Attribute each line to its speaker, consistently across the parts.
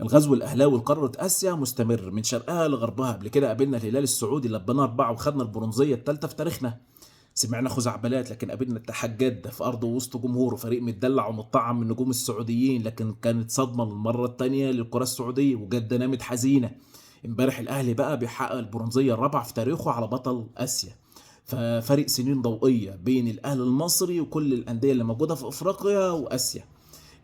Speaker 1: الغزو الأهلاوي لقارة آسيا مستمر من شرقها لغربها. قبل كده قابلنا الهلال السعودي لبينا 4 وخدنا البرونزية الثالثة في تاريخنا. سمعنا خزعبلات لكن قابلنا اتحاد جدة في أرض وسط جمهوره، فريق متدلع ومطعم من نجوم السعوديين، لكن كانت صدمة للمرة الثانية للكرة السعودية وجدة نامت حزينة. امبارح الأهلي بقى بيحقق البرونزية الرابعة في تاريخه على بطل آسيا. ففرق سنين ضوئية بين الأهلي المصري وكل الأندية اللي موجودة في أفريقيا وآسيا.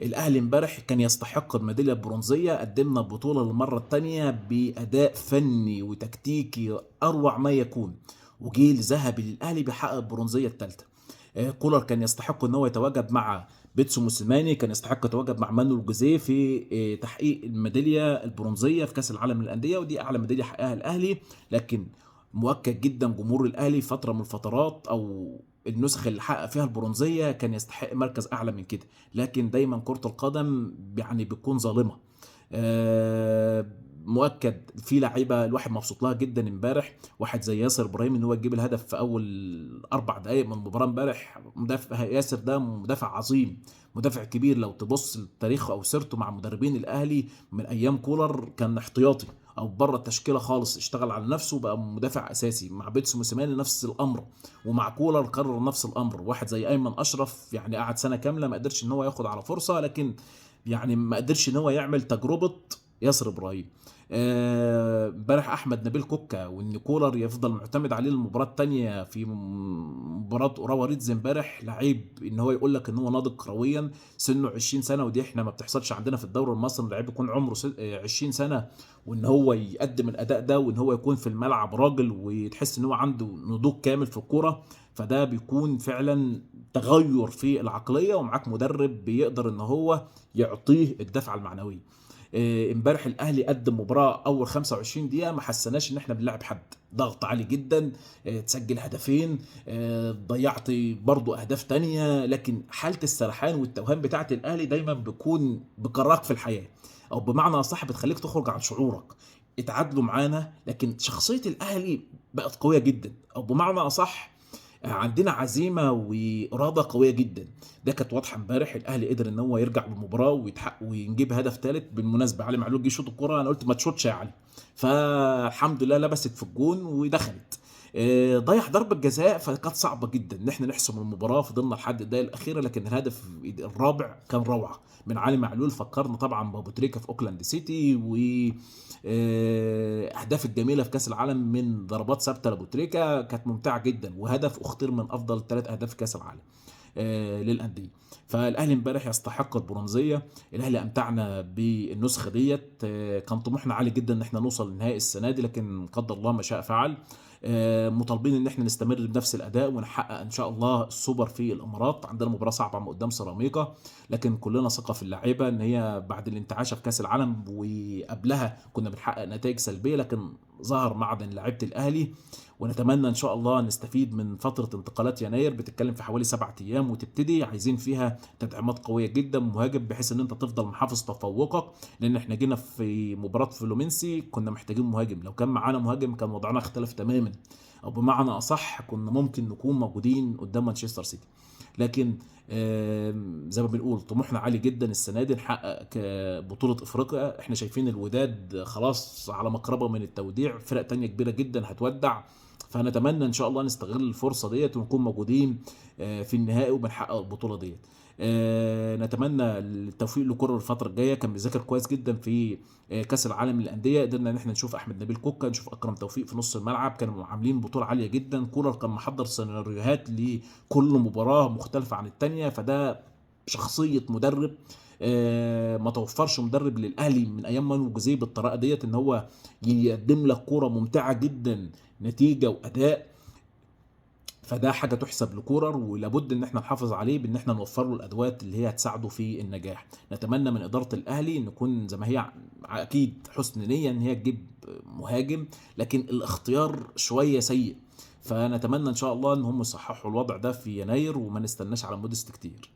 Speaker 1: الاهلي امبارح كان يستحق الميداليه البرونزيه، قدمنا البطوله للمره الثانيه باداء فني وتكتيكي اروع ما يكون، وجيل ذهبي للاهلي بيحقق البرونزيه الثالثه. كولر كان يستحق ان هو يتواجد مع بيتسو موسيماني، كان يستحق يتواجد مع مانويل جوزيه في تحقيق الميداليه البرونزيه في كاس العالم للانديه، ودي اعلى ميداليه حققها الاهلي. لكن مؤكد جدا جمهور الاهلي فتره من الفترات او النسخ اللي حقق فيها البرونزيه كان يستحق مركز اعلى من كده. لكن دايما كرة القدم يعني بتكون ظالمة. آه، مؤكد في لعيبه الواحد مبسوط لها جدا امبارح، واحد زي ياسر ابراهيم ان هو يجيب الهدف في اول 4 دقائق من المباراه امبارح. مدافع ياسر ده مدافع عظيم، مدافع كبير. لو تبص لتاريخه او سيرته مع مدربين الاهلي من ايام كولر كان احتياطي او بره التشكيله خالص، اشتغل على نفسه بقى مدافع اساسي. مع بيتسو موسيماني نفس الامر، ومع كولر كرر نفس الامر. واحد زي ايمن اشرف يعني قعد سنه كامله ما قدرش ان هو ياخد على فرصه، لكن يعني ما قدرش ان هو يعمل تجربه ياسر ابراهيم. امبارح احمد نبيل كوكا، وان كولر يفضل معتمد عليه المباراه الثانيه في مباراه اوراوا ريدز امبارح. لعيب ان هو يقول لك ان هو ناضج كرويا، سنه 20 سنه، ودي احنا ما بتحصلش عندنا في الدوري المصري. لعيب يكون عمره 20 سنه وان هو يقدم الاداء ده، وان هو يكون في الملعب راجل وتحس ان هو عنده نضوج كامل في الكوره. فده بيكون فعلا تغير في العقليه، ومعاك مدرب بيقدر ان هو يعطيه الدفعه المعنويه. امبارح الاهلي قدم مباراه اول 25 دقيقه ما حسناش ان احنا بنلعب حد، ضغط عالي جدا، تسجل هدفين، ضيعت برضو اهداف تانية. لكن حاله السرحان والتوهان بتاعت الاهلي دايما بيكون بكراك في الحياه، او بمعنى اصح بتخليك تخرج عن شعورك. اتعادلوا معانا لكن شخصيه الاهلي بقت قويه جدا، او بمعنى اصح عندنا عزيمه واراده قويه جدا. ده كانت واضحه امبارح. الاهلي قدر ان هو يرجع بالمباراه ويتحقق ونجيب هدف ثالث. بالمناسبه علي معلول جه يشوط الكره، انا قلت ما تشوطش يا علي، فالحمد لله لبست في الجون ودخلت. ضيع ضربة جزاء، فكانت صعبة جدا ان احنا نحسم المباراة. فضلنا لحد الدقيقة الأخيرة، لكن الهدف الرابع كان روعة من علي معلول. فكرنا طبعا بابو تريكة في اوكلاند سيتي، و اهداف الجميله في كاس العالم من ضربات ثابته لابو تريكه كانت ممتعه جدا، وهدف اختير من افضل 3 اهداف في كاس العالم للانديه. فالاهلي امبارح يستحق البرونزيه. الاهلي امتعنا بالنسخه ديت. كان طموحنا عالي جدا ان احنا نوصل لنهائي السنه دي، لكن قدر الله ما شاء فعل. مطالبين ان احنا نستمر بنفس الاداء ونحقق ان شاء الله السوبر في الامارات. عندنا مباراه صعبه قدام سيراميكا، لكن كلنا ثقه في اللعيبه ان هي بعد الانتعاشه في كاس العالم وقبلها كنا بنحقق نتائج سلبيه، لكن ظهر معدن لعيبه الاهلي. ونتمنى ان شاء الله نستفيد من فتره انتقالات يناير، بتتكلم في حوالي 7 ايام وتبتدي. عايزين فيها تدعيمات قويه جدا، مهاجم بحيث ان انت تفضل محافظ تفوقك، لان احنا جينا في مباراه فلومينسي كنا محتاجين مهاجم. لو كان معانا مهاجم كان وضعنا اختلف تماما، او بمعنى اصح كنا ممكن نكون موجودين قدام مانشستر سيتي. لكن زي ما بنقول طموحنا عالي جدا السنه دي نحقق بطوله افريقيا. احنا شايفين الوداد خلاص على مقربه من التوديع، فرق تانية كبيره جدا هتودع. فنتمنى ان شاء الله نستغل الفرصه ديت ونكون موجودين في النهائي وبنحقق البطوله ديت. نتمنى التوفيق لكرة الفترة الجاية. كان بيذاكر كويس جدا في كأس العالم للأندية. قدرنا ان احنا نشوف احمد نبيل كوكا، نشوف اكرم توفيق في نص الملعب، كانوا عاملين بطولة عالية جدا. كولر كان محضر سيناريوهات لكل مباراة مختلفة عن التانية. فده شخصية مدرب. ما توفرش مدرب للأهلي من ايام مانو جوزيه بالطريقة ديت، ان هو يقدم لك كورة ممتعة جدا، نتيجة وأداء. فده حاجه تحسب لكولر، ولابد ان احنا نحافظ عليه بان احنا نوفر له الادوات اللي هي هتساعده في النجاح. نتمنى من اداره الاهلي ان نكون زي ما هي اكيد حسن نيه ان هي تجيب مهاجم، لكن الاختيار شويه سيء. فنتمنى ان شاء الله ان هم يصححوا الوضع ده في يناير وما نستناش على موديست كتير.